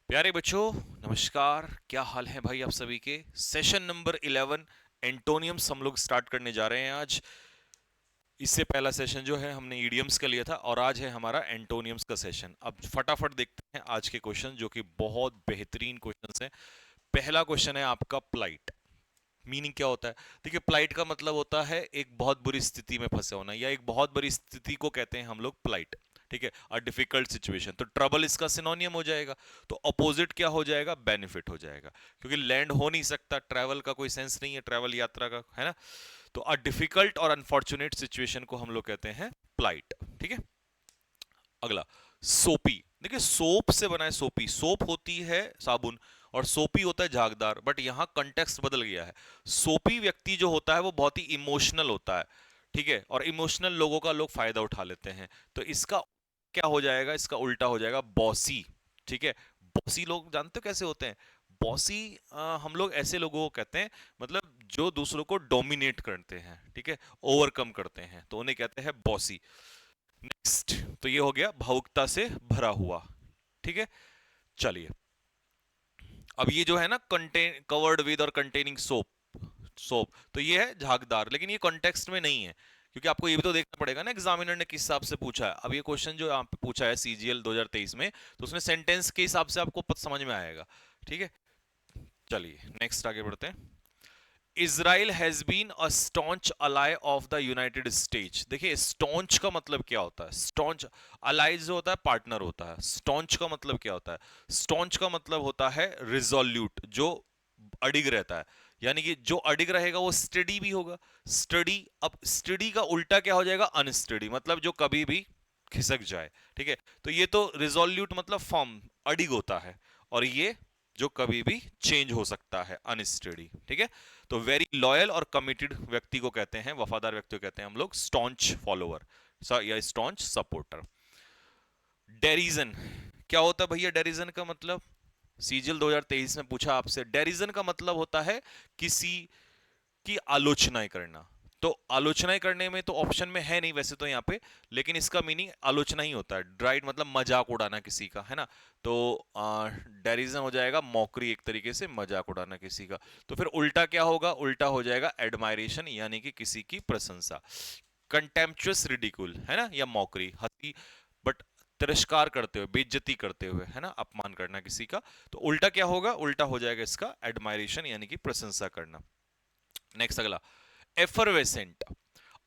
प्यारे बच्चों, नमस्कार। क्या हाल है भाई आप सभी के। सेशन नंबर 11 एंटोनियम्स हम लोग स्टार्ट करने जा रहे हैं आज। इससे पहला सेशन जो है हमने ईडियम्स का लिया था और आज है हमारा एंटोनियम्स का सेशन। अब फटाफट देखते हैं आज के क्वेश्चन जो कि बहुत बेहतरीन क्वेश्चन हैं। पहला क्वेश्चन है आपका प्लाइट। मीनिंग क्या होता है? देखिए, प्लाइट का मतलब होता है एक बहुत बुरी स्थिति में फंसे होना या एक बहुत बड़ी स्थिति को कहते हैं हम लोग प्लाइट। ठीक है, अ डिफिकल्ट सिचुएशन, तो ट्रबल इसका सिनोनियम हो जाएगा। तो अपोजिट क्या हो जाएगा? बेनिफिट हो जाएगा, क्योंकि लैंड हो नहीं सकता, ट्रैवल का कोई सेंस नहीं है, ट्रैवल यात्रा का, है ना। तो अ डिफिकल्ट और अनफॉर्चुनेट सिचुएशन को हम लोग कहते हैं प्लाइट। ठीक है। अगला, सोपी। देखिए, सोप से बना है सोपी। सोप होती है साबुन और सोपी होता है झागदार, बट यहां कंटेक्स्ट बदल गया है। सोपी व्यक्ति जो होता है वो बहुत ही इमोशनल होता है। ठीक है, और इमोशनल लोगों का लोग फायदा उठा लेते हैं। तो इसका क्या हो जाएगा? इसका उल्टा हो जाएगा बॉसी। ठीक है। बॉसी लोग जानते हो कैसे होते हैं? बॉसी, हम लोग ऐसे लोगों को कहते हैं, मतलब जो दूसरों को डोमिनेट करते हैं, ठीक है, ओवरकम करते हैं, तो उन्हें कहते हैं बॉसी। नेक्स्ट, तो ये हो गया भावुकता से भरा हुआ। ठीक है। चलिए, अब ये जो है ना, कंटेन कवर्ड विद और कंटेनिंग सोप। सोप तो ये है झागदार, लेकिन ये कॉन्टेक्स्ट में नहीं है, क्योंकि आपको ये भी तो देखना पड़ेगा ना एग्जामिनर ने किस हिसाब से पूछा है। अब ये क्वेश्चन जो आप पे पूछा है सीजीएल 2023 में, तो उसमें सेंटेंस के हिसाब से आपको समझ में आएगा। ठीक है। चलिए नेक्स्ट आगे बढ़ते हैं। Israel has been a staunch ally of the United States. देखिए, स्टॉन्च का मतलब क्या होता है? स्टॉन्च, अलाय जो होता है पार्टनर होता है। स्टॉन्च का मतलब क्या होता है? स्टॉन्च का मतलब होता है रिजोल्यूट, जो अडिग रहता है। यानी कि जो अडिग रहेगा वो स्टडी भी होगा। स्टडी, अब स्टडी का उल्टा क्या हो जाएगा? अनस्टडी, मतलब जो कभी भी खिसक जाए। ठीक है। तो ये तो रिजोल्यूट मतलब फॉर्म, अडिग होता है, और ये जो कभी भी चेंज हो सकता है, अनस्टडी। ठीक है। तो वेरी लॉयल और कमिटेड व्यक्ति को कहते हैं, वफादार व्यक्ति को कहते हैं हम लोग स्टॉन्च फॉलोअर या स्टॉन्च सपोर्टर। डेरिजन, क्या होता है भैया डेरिजन का मतलब? सीजीएल 2023 में पूछा आपसे। डेरिजन का मतलब होता है किसी की आलोचनाएं करना। तो आलोचनाएं करने में तो ऑप्शन में है नहीं वैसे तो यहाँ पे, लेकिन इसका मीनिंग आलोचना ही होता है। ड्राइड मतलब मजाक उड़ाना किसी का, है ना। तो डेरिजन हो जाएगा मॉकरी, एक तरीके से मजाक उड़ाना किसी का। तो फिर उल्टा क्या होगा? उल्टा हो जाएगा एडमायरेशन, यानी कि किसी की प्रशंसा। कंटेम्पचुअस रिडिकुल, है ना, या मॉकरी, हंसी, बट तिरस्कार करते हुए, बेइज्जती करते हुए, है ना, अपमान करना किसी का। तो उल्टा क्या होगा? उल्टा हो जाएगा इसका एडमायरेशन, यानी कि प्रशंसा करना। नेक्स्ट, अगला, एफरवेसेंट।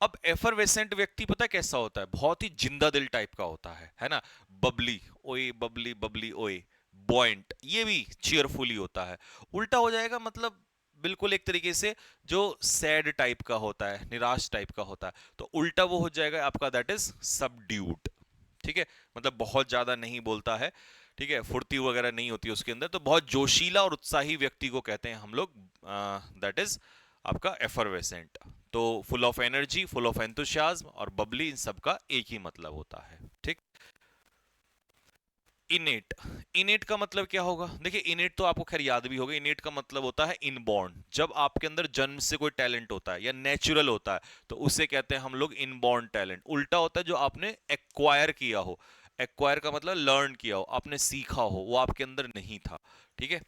अब एफरवेसेंट व्यक्ति पता है कैसा होता है? बहुत ही जिंदा दिल टाइप का होता है ना। बबली, ओए बबली, बबली ओए। बॉइंट, ये भी चीयरफुली होता है। उल्टा हो जाएगा मतलब बिल्कुल एक तरीके से जो सैड टाइप का होता है, निराश टाइप का होता है, तो उल्टा वो हो जाएगा आपका, दैट इज सबड्यूड। ठीक है, मतलब बहुत ज्यादा नहीं बोलता है। ठीक है, फुर्ती वगैरह नहीं होती उसके अंदर, तो बहुत जोशीला और उत्साही व्यक्ति को कहते हैं हम लोग, दैट इज आपका एफरवेसेंट। तो full of energy, full of enthusiasm और बबली, इन सब का एक ही मतलब होता है। ठीक। इनेट, इनेट का मतलब क्या होगा? देखिए, इनेट तो आपको खैर याद भी होगा। इनेट का मतलब होता है इनबॉर्न, जब आपके अंदर जन्म से कोई टैलेंट होता है या नेचुरल होता है, तो उसे कहते हैं हम लोग इनबॉर्न टैलेंट। उल्टा होता है जो आपने एक्वायर किया हो। एक्वायर का मतलब लर्न किया हो, आपने सीखा हो, वो आपके अंदर नहीं था। ठीक है।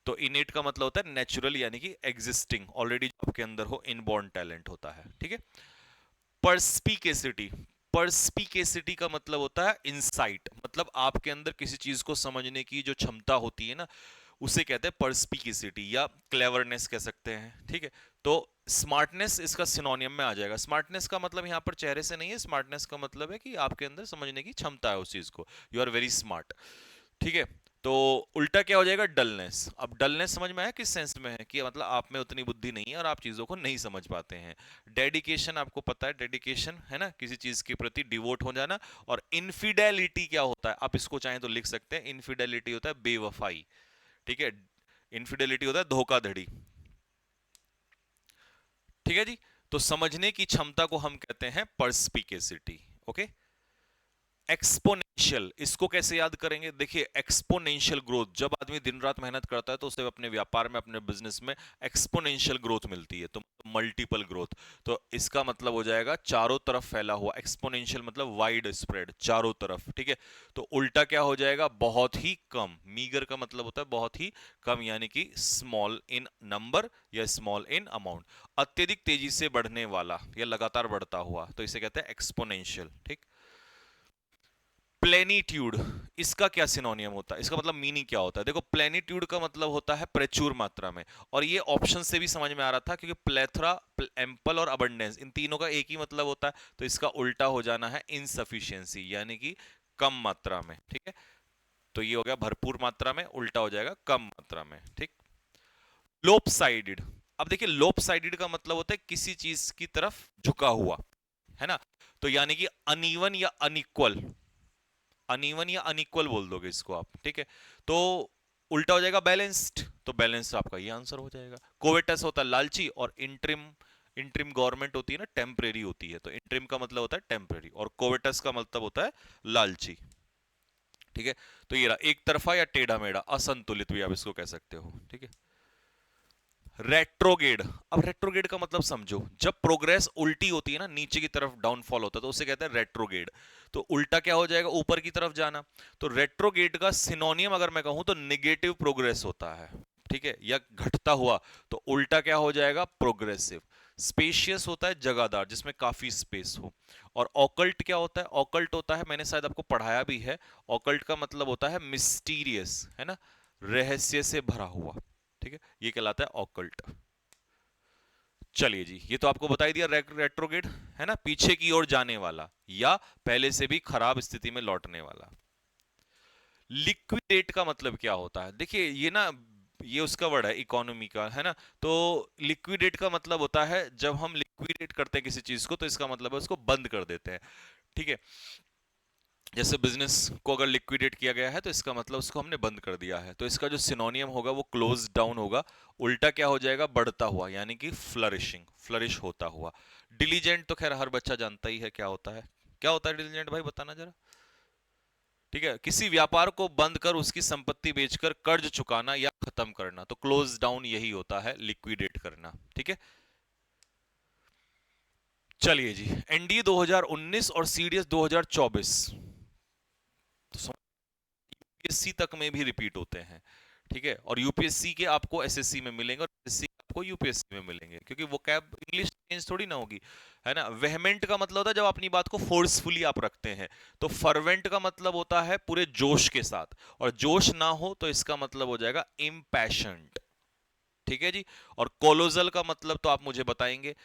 तो इनेट का मतलब होता है नेचुरल, यानी कि एग्जिस्टिंग, ऑलरेडी आपके अंदर हो, इनबॉर्न टैलेंट होता है। ठीक है। पर्सपिकेसिटी, पर्सपिकेसिटी का मतलब होता है इंसाइट, मतलब आपके अंदर किसी चीज को समझने की जो क्षमता होती है ना, उसे कहते हैं पर्सपिकेसिटी, या क्लेवरनेस कह सकते हैं। ठीक है। तो स्मार्टनेस इसका सिनोनियम में आ जाएगा। स्मार्टनेस का मतलब यहाँ पर चेहरे से नहीं है, स्मार्टनेस का मतलब है कि आपके अंदर समझने की क्षमता है उस चीज को, यू आर वेरी स्मार्ट। ठीक है। तो उल्टा क्या हो जाएगा? डलनेस। अब डलनेस समझ में आया किस सेंस में है? कि मतलब आप में उतनी बुद्धि नहीं है और आप चीजों को नहीं समझ पाते हैं। डेडिकेशन, आपको पता है डेडिकेशन, है ना, किसी चीज के प्रति डिवोट हो जाना। और इनफिडेलिटी क्या होता है? आप इसको चाहें तो लिख सकते हैं, इनफिडेलिटी होता है बेवफाई। ठीक है। इनफिडेलिटी होता है धोखाधड़ी। ठीक है जी। तो समझने की क्षमता को हम कहते हैं पर्सपिकेसिटी। ओके। एक्सपोनेंशियल, इसको कैसे याद करेंगे? देखिए एक्सपोनेंशियल ग्रोथ, जब आदमी दिन रात मेहनत करता है तो उसे अपने व्यापार में, अपने बिजनेस में एक्सपोनेंशियल ग्रोथ मिलती है, तो मल्टीपल ग्रोथ। तो इसका मतलब हो जाएगा चारों तरफ फैला हुआ, एक्सपोनेंशियल मतलब वाइड स्प्रेड, चारों तरफ, ठीक है। तो उल्टा क्या हो जाएगा? बहुत ही कम। मीगर का मतलब होता है बहुत ही कम, यानी कि स्मॉल इन नंबर या स्मॉल इन अमाउंट। अत्यधिक तेजी से बढ़ने वाला या लगातार बढ़ता हुआ, तो इसे कहते हैं एक्सपोनेंशियल, ठीक। प्लेनिट्यूड, इसका क्या सिनोनियम होता है? इसका मतलब मीनिंग क्या होता है? देखो प्लेनिट्यूड का मतलब होता है प्रचुर मात्रा में, और ये ऑप्शन से भी समझ में आ रहा था, क्योंकि प्लेथरा, एम्पल और अबंडेंस, इन तीनों का एक ही मतलब होता है, तो इसका उल्टा हो जाना है इनसफिशियंसी, यानी कि कम मात्रा में, ठीक है। तो ये हो गया भरपूर मात्रा में, उल्टा हो जाएगा कम मात्रा में, ठीक। लोपसाइडेड, अब देखिए लोपसाइडेड का मतलब होता है किसी चीज की तरफ झुका हुआ, है ना। तो यानी कि अनइवन या अनइक्वल, अनइवन या अनइक्वल बोल दोगे इसको आप, ठीक है। तो उल्टा हो जाएगा बैलेंस्ड, तो बैलेंस्ड आपका ये आंसर हो जाएगा। कोवेटस होता है लालची, और इंट्रिम, इंट्रिम गवर्नमेंट होती है ना, टेम्परेरी होती है, तो इंट्रिम का मतलब होता है टेम्परेरी, और कोवेटस का मतलब होता है लालची, ठीक है। तो ये रहा एक तरफा या टेढ़ा मेढ़ा, असंतुलित भी आप इसको कह सकते हो, ठीक है। रेट्रोगेड, अब रेट्रोगेड का मतलब समझो, जब प्रोग्रेस उल्टी होती है ना, नीचे की तरफ डाउनफॉल होता है, तो उसे कहते हैं रेट्रोगेड। तो उल्टा क्या हो जाएगा? ऊपर की तरफ जाना। तो रेट्रोगेड का सिनोनियम अगर मैं कहूं तो निगेटिव प्रोग्रेस होता है, ठीक है, या घटता हुआ। तो उल्टा क्या हो जाएगा? प्रोग्रेसिव। स्पेशियस होता है जगहदार, जिसमें काफी स्पेस हो। और ऑकल्ट क्या होता है? ऑकल्ट होता है, मैंने शायद आपको पढ़ाया भी है, ऑकल्ट का मतलब होता है मिस्टीरियस, है ना, रहस्य से भरा हुआ, ठीक है, ये कहलाता है ऑकल्ट। चलिए जी, ये तो आपको बता ही दिया, रेट्रोगेड है ना, पीछे की ओर जाने वाला या पहले से भी खराब स्थिति में लौटने वाला। लिक्विडेट का मतलब क्या होता है? देखिए ये ना, ये उसका वर्ड है इकोनॉमी का, है ना। तो लिक्विडेट का मतलब होता है जब हम लिक्विडेट करते हैं किसी चीज को, तो इसका मतलब है उसको बंद कर देते हैं, ठीक है। जैसे बिजनेस को अगर लिक्विडेट किया गया है, तो इसका मतलब उसको हमने बंद कर दिया है, तो इसका जो सिनोनियम होगा वो क्लोज डाउन होगा। उल्टा क्या हो जाएगा? बढ़ता हुआ, यानी कि फ्लरिशिंग, फ्लरिश होता हुआ। डिलीजेंट तो खैर हर बच्चा जानता ही है क्या होता है। क्या होता है डिलीजेंट भाई, बताना जरा। ठीक है, किसी व्यापार को बंद कर उसकी संपत्ति बेचकर कर्ज चुकाना या खत्म करना, तो क्लोज डाउन यही होता है, लिक्विडेट करना, ठीक है। चलिए जी, एनडीए 2019 और सीडीएस 2024, तो यूपीएससी तक में भी रिपीट होते हैं, ठीक है। और यूपीएससी के आपको एसएससी में मिलेंगे, और एसएससी आपको यूपीएससी में मिलेंगे, क्योंकि वो कैब इंग्लिश चेंज थोड़ी ना होगी, है ना। वेहमेंट का मतलब होता है जब अपनी बात को फोर्सफुली आप रखते हैं। तो फर्वेंट का मतलब होता है पूरे जोश के साथ, और जोश ना हो तो इसका मतलब हो जाएगा इम्पैशंट, ठीक है जी। और कोलोजल का मतलब तो आप मुझे बताएंगे,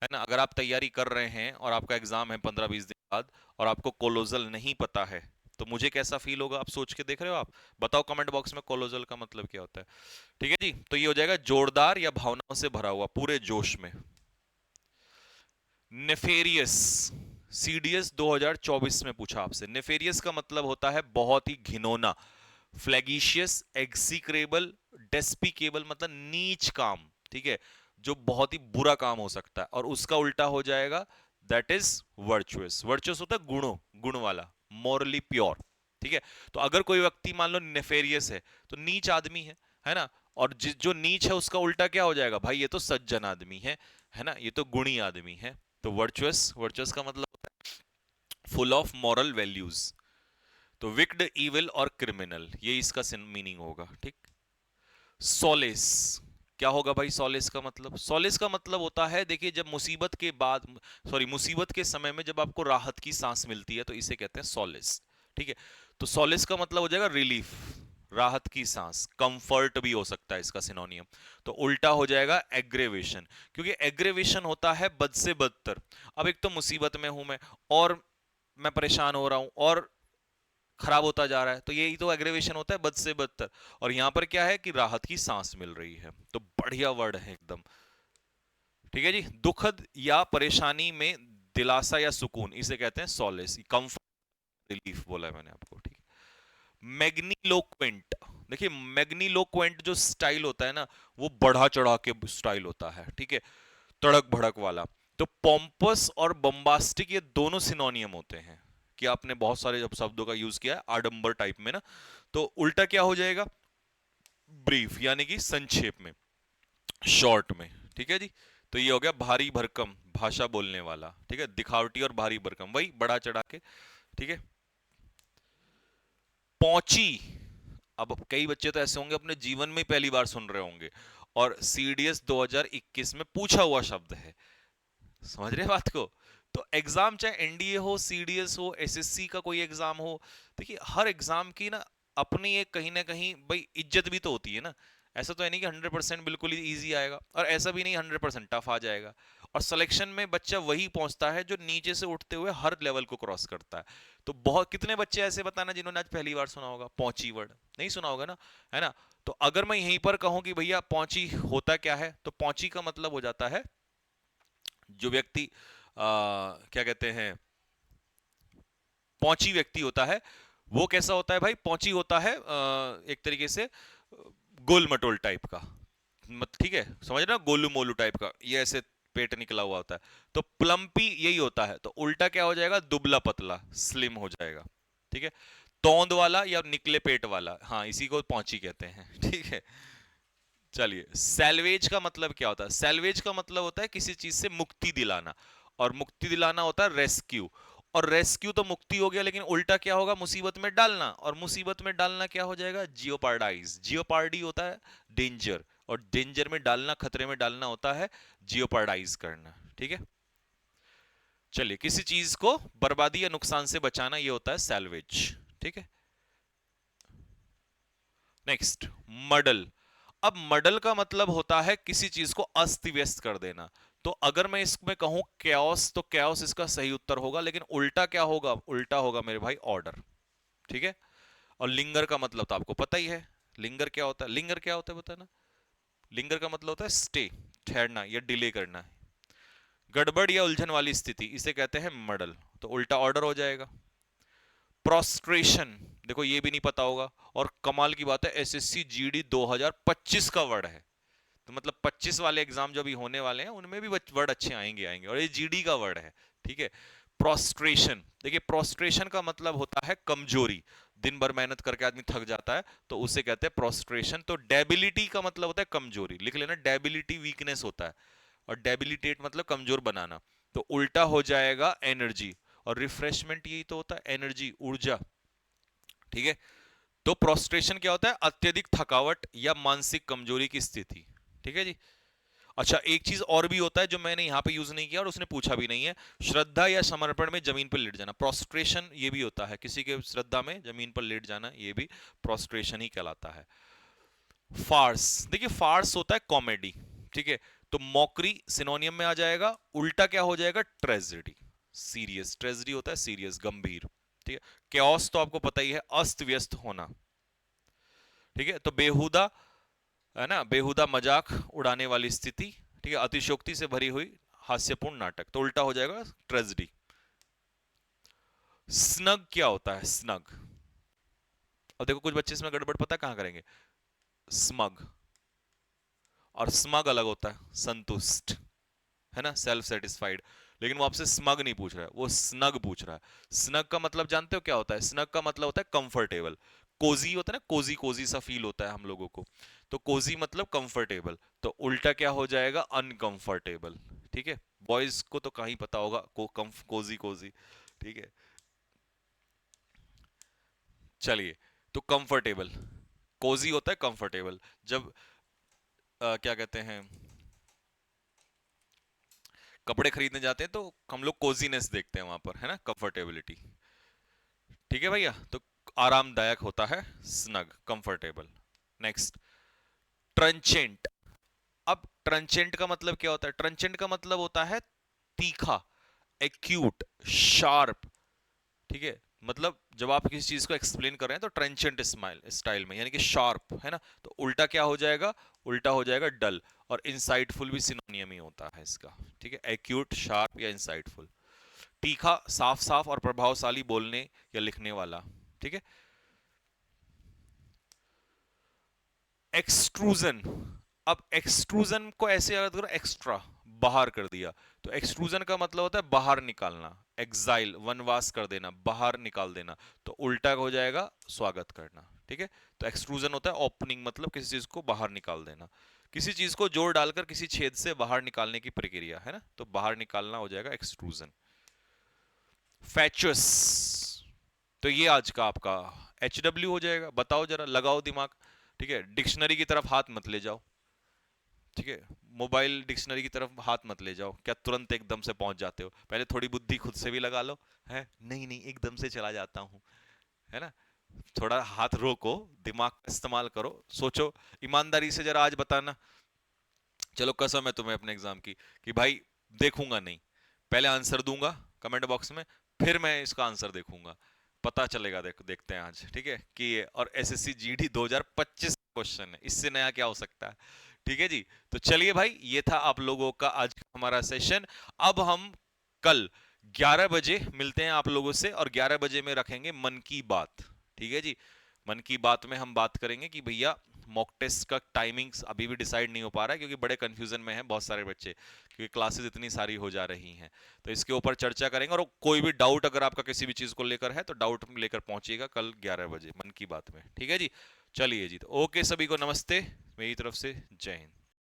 है ना। अगर आप तैयारी कर रहे हैं और आपका एग्जाम है 15-20 दिन बाद, और आपको कोलोजल नहीं पता है, तो मुझे कैसा फील होगा? आप सोच के देख रहे हो? आप बताओ कमेंट बॉक्स में कोलोजल का मतलब क्या होता है, ठीक है जी। तो ये हो जाएगा जोरदार या भावनाओं से भरा हुआ, पूरे जोश में। नेफेरियस, सीडीएस 2024 में पूछा आपसे, नेफेरियस का मतलब होता है बहुत ही घिनौना। फ्लैगिशियस, एक्सिक्रेबल, डेस्पिकेबल मतलब नीच काम, ठीक है, जो बहुत ही बुरा काम हो सकता है, और उसका उल्टा हो जाएगा दैट इज वर्चुअस। वर्चुअस होता है गुणों, गुण वाला, मॉरली प्योर, ठीक है। तो अगर कोई व्यक्ति मान लो नेफेरियस है, तो नीच आदमी है ना। और जो नीच है उसका उल्टा क्या हो जाएगा? भाई ये तो सज्जन आदमी है ना, ये तो गुणी आदमी है। तो वर्चुअस, वर्चुअस का मतलब होता है फुल ऑफ मॉरल वैल्यूज। तो विक्ड, इविल और क्रिमिनल, ये इसका मीनिंग होगा, ठीक। सोलेस, क्या होगा भाई सोलेस का मतलब? सोलेस का मतलब होता है, देखिए जब मुसीबत के बाद, सॉरी मुसीबत के समय में जब आपको राहत की सांस मिलती है, तो इसे कहते हैं सोलेस, ठीक है। तो सोलेस का मतलब हो जाएगा रिलीफ, राहत की सांस, कंफर्ट भी हो सकता है इसका सिनोनियम। तो उल्टा हो जाएगा एग्रेवेशन, क्योंकि एग्रेवेशन होता है बद से बदतर। अब एक तो मुसीबत में हूं मैं, और मैं परेशान हो रहा हूं, और खराब होता जा रहा है, तो यही तो एग्रेवेशन होता है, बद से बदतर। और यहां पर क्या है कि राहत की सांस मिल रही है, तो बढ़िया वर्ड है एकदम, ठीक है जी। दुखद या परेशानी में दिलासा या सुकून, इसे कहते हैं सॉलेस, कंफर्ट, रिलीफ बोला है मैंने आपको, ठीक है। मैग्नीलोक्वेंट, देखिए मैग्नीलोक्वेंट जो स्टाइल होता है ना, वो बढ़ा चढ़ा के स्टाइल होता है, ठीक है, तड़क भड़क वाला। तो पॉम्पस और बम्बास्टिक ये दोनों सिनोनियम होते हैं, कि आपने बहुत सारे जब शब्दों का यूज किया है आडंबर टाइप में ना, तो उल्टा क्या हो जाएगा, ब्रीफ, यानी कि संक्षेप में, शॉर्ट में। ठीक है जी। तो ये हो गया भारी भरकम, भाषा बोलने वाला। ठीक है, दिखावटी और भारी भरकम वही बढ़ा चढ़ा के। ठीक है। पहुंची, अब कई बच्चे तो ऐसे होंगे अपने जीवन में पहली बार सुन रहे होंगे, और सीडीएस 2021 में पूछा हुआ शब्द है। समझ रहे बात को। तो एग्जाम चाहे एनडीए हो, सीडीएस हो, एसएससी का कोई एग्जाम हो, देखिए हर एग्जाम की ना अपनी एक कहीं ना कहीं भाई इज्जत भी तो होती है ना। ऐसा तो है नहीं कि 100% बिल्कुल ही इजी आएगा, और ऐसा भी नहीं 100% टफ आ जाएगा। और सिलेक्शन में बच्चा वही पहुंचता है जो नीचे से उठते हुए हर लेवल को क्रॉस करता है। तो बहुत कितने बच्चे ऐसे बताना जिन्होंने आज पहली बार सुना होगा पहुंची वर्ड, नहीं सुना होगा ना, है ना। तो अगर मैं यहीं पर कहूं कि भैया पहुंची होता क्या है, तो पहुंची का मतलब हो जाता है जो व्यक्ति क्या कहते हैं, पहुंची व्यक्ति होता है, वो कैसा होता है भाई, पहुंची होता है एक तरीके से गोल मटोल टाइप का। ठीक है, समझ रहे हो, गोलू मोलू टाइप का, ये ऐसे पेट निकला हुआ होता है। तो प्लम्पी यही होता है, तो उल्टा क्या हो जाएगा, दुबला पतला, स्लिम हो जाएगा। ठीक है। तोंद वाला या निकले पेट वाला, हाँ इसी को पहुंची कहते हैं। ठीक है। चलिए, सैल्वेज का मतलब क्या होता है, सैल्वेज का मतलब होता है किसी चीज से मुक्ति दिलाना, और मुक्ति दिलाना होता है रेस्क्यू। और रेस्क्यू तो मुक्ति हो गया, लेकिन उल्टा क्या होगा, मुसीबत में डालना, और मुसीबत में डालना क्या हो जाएगा, जियोपार्डाइज। जियोपार्डी होता है डेंजर, और डेंजर में डालना, खतरे में डालना होता है जियोपार्डाइज करना। ठीक है। चलिए, किसी चीज को बर्बादी या नुकसान से बचाना, ये होता है सैल्वेज। ठीक है। नेक्स्ट, मडल। अब मडल का मतलब होता है किसी चीज को अस्त व्यस्त कर देना। तो अगर मैं इसमें कहूं कैओस, तो कैओस इसका सही उत्तर होगा, लेकिन उल्टा क्या होगा, उल्टा होगा मेरे भाई ऑर्डर। ठीक है। और लिंगर का मतलब तो आपको पता ही है, लिंगर क्या होता है, लिंगर क्या होता है बताना। लिंगर का मतलब होता है स्टे, ठहरना या डिले करना। गड़बड़ या उलझन वाली स्थिति, इसे कहते हैं मडल, तो उल्टा ऑर्डर हो जाएगा। प्रोस्ट्रेशन, देखो ये भी नहीं पता होगा, और कमाल की बात है एसएससी जीडी 2025 का वर्ड है। तो मतलब 25 वाले एग्जाम जो अभी होने वाले हैं उनमें भी वर्ड अच्छे आएंगे आएंगे, और ये जीडी का वर्ड है। ठीक है। प्रोस्ट्रेशन, देखिए प्रोस्ट्रेशन का मतलब होता है कमजोरी, दिन भर मेहनत करके आदमी थक जाता है, तो उसे कहते हैं प्रोस्ट्रेशन। तो डेबिलिटी का मतलब होता है कमजोरी, लिख लेना, डेबिलिटी वीकनेस होता है, और डेबिलिटेट मतलब कमजोर बनाना। तो उल्टा हो जाएगा एनर्जी, और रिफ्रेशमेंट यही तो होता है, एनर्जी, ऊर्जा। ठीक है। तो प्रोस्ट्रेशन क्या होता है, अत्यधिक थकावट या मानसिक कमजोरी की स्थिति। ठीक है जी। अच्छा, एक चीज और भी होता है जो मैंने यहां पे यूज नहीं किया और उसने पूछा भी नहीं है, श्रद्धा या समर्पण में जमीन पर लेट जाना। प्रोस्ट्रेशन ये भी होता है, किसी के श्रद्धा में जमीन पर लेट जाना, ये भी प्रोस्ट्रेशन ही कहलाता है। फार्स, देखिए फार्स होता है कॉमेडी। ठीक है। तो मॉकरी सिनोनियम में आ जाएगा, उल्टा क्या हो जाएगा, ट्रेजेडी, सीरियस। ट्रेजेडी होता है सीरियस, गंभीर। ठीक है। कैओस तो आपको पता ही है, अस्त व्यस्त होना। ठीक है। तो बेहुदा, है ना, बेहुदा मजाक उड़ाने वाली स्थिति। ठीक है। अतिशोक्ति से भरी हुई हास्यपूर्ण नाटक, तो उल्टा हो जाएगा ट्रेजेडी। स्नग क्या होता है, स्नग, और देखो कुछ बच्चे इसमें गड़बड़ पता है कहां करेंगे, स्मग, और स्मग अलग होता है संतुष्ट, है ना, सेल्फ सेटिस्फाइड। लेकिन वो आपसे स्मग नहीं पूछ रहा है, वो स्नग पूछ रहा है। स्नग का मतलब जानते हो क्या होता है, स्नग का मतलब होता है कंफर्टेबल। कोजी होता है ना, कोजी कोजी सा फील होता है हम लोगों को, तो कोजी मतलब कंफर्टेबल। तो उल्टा क्या हो जाएगा, अनकंफर्टेबल। ठीक है। बॉयज को तो कहीं पता होगा कोजी कोजी। ठीक है। चलिए, तो कंफर्टेबल, कोजी होता है कंफर्टेबल। जब क्या कहते हैं, कपड़े खरीदने जाते हैं तो हम लोग कोजीनेस देखते हैं वहां पर, है ना, कंफर्टेबिलिटी। ठीक है भैया। तो आरामदायक होता है स्नग, कंफर्टेबल। नेक्स्ट, ट्रंचेंट। अब ट्रंचेंट का मतलब क्या होता है, ट्रंचेंट का मतलब होता है तीखा, एक्यूट, शार्प। ठीक है। मतलब जब आप किसी चीज को एक्सप्लेन कर रहे हैं तो ट्रेंचेंट स्माइल स्टाइल में, यानी कि शार्प, है ना। तो उल्टा क्या हो जाएगा, उल्टा हो जाएगा डल। और इंसाइटफुल भी सिनोनियम ही होता है इसका। ठीक है। एक्यूट, शार्प या इंसाइटफुल। तीखा, साफ साफ और प्रभावशाली बोलने या लिखने वाला। ठीक है। एक्सट्रूजन, अब एक्सट्रूजन को ऐसे याद करो, एक्स्ट्रा, बाहर कर दिया। तो एक्सट्रूजन का मतलब होता है बाहर निकालना, एग्जाइल वनवास कर देना, बाहर निकाल देना, तो उल्टा हो जाएगा स्वागत करना। ठीक है, तो एक्सट्रूजन होता है ओपनिंग, मतलब किसी चीज को बाहर निकाल देना, किसी चीज को जोर डालकर किसी छेद से बाहर निकालने की प्रक्रिया है ना, तो बाहर निकालना हो जाएगा एक्सट्रूजन। फैचुअस, तो ये आज का आपका HW हो जाएगा। बताओ जरा, लगाओ दिमाग। ठीक है, डिक्शनरी की तरफ हाथ मत ले जाओ। ठीक है, मोबाइल डिक्शनरी की तरफ हाथ मत ले जाओ, क्या तुरंत एकदम से पहुंच जाते हो? पहले थोड़ी बुद्धि खुद से भी लगा लो। है नहीं नहीं, एकदम से चला जाता हूं, है ना। थोड़ा हाथ रोको, दिमाग का इस्तेमाल करो, सोचो। ईमानदारी से जरा आज बताना, चलो कसम है तुम्हें अपने एग्जाम की, कि भाई देखूंगा नहीं, पहले आंसर दूंगा कमेंट बॉक्स में, फिर मैं इसका आंसर देखूंगा, पता चलेगा। देखते हैं आज, ठीक है। कि ये और SSC GD 2025 क्वेश्चन है, इससे नया क्या हो सकता है। ठीक है जी, तो चलिए भाई, ये था आप लोगों का आज का हमारा सेशन। अब हम कल 11 बजे मिलते हैं आप लोगों से, और 11 बजे में रखेंगे मन की बात। ठीक है जी, मन की बात में हम बात करेंगे कि भैया मॉक टेस्ट का टाइमिंग्स अभी भी डिसाइड नहीं हो पा रहा है, क्योंकि बड़े कंफ्यूजन में हैं बहुत सारे बच्चे, क्योंकि क्लासेस इतनी सारी हो जा रही हैं। तो इसके ऊपर चर्चा करेंगे, और कोई भी डाउट अगर आपका किसी भी चीज को लेकर है तो डाउट लेकर पहुंचिएगा कल 11 बजे मन की बात में। ठीक है जी, चलिए जी, तो ओके, सभी को नमस्ते मेरी तरफ से, जय हिंद।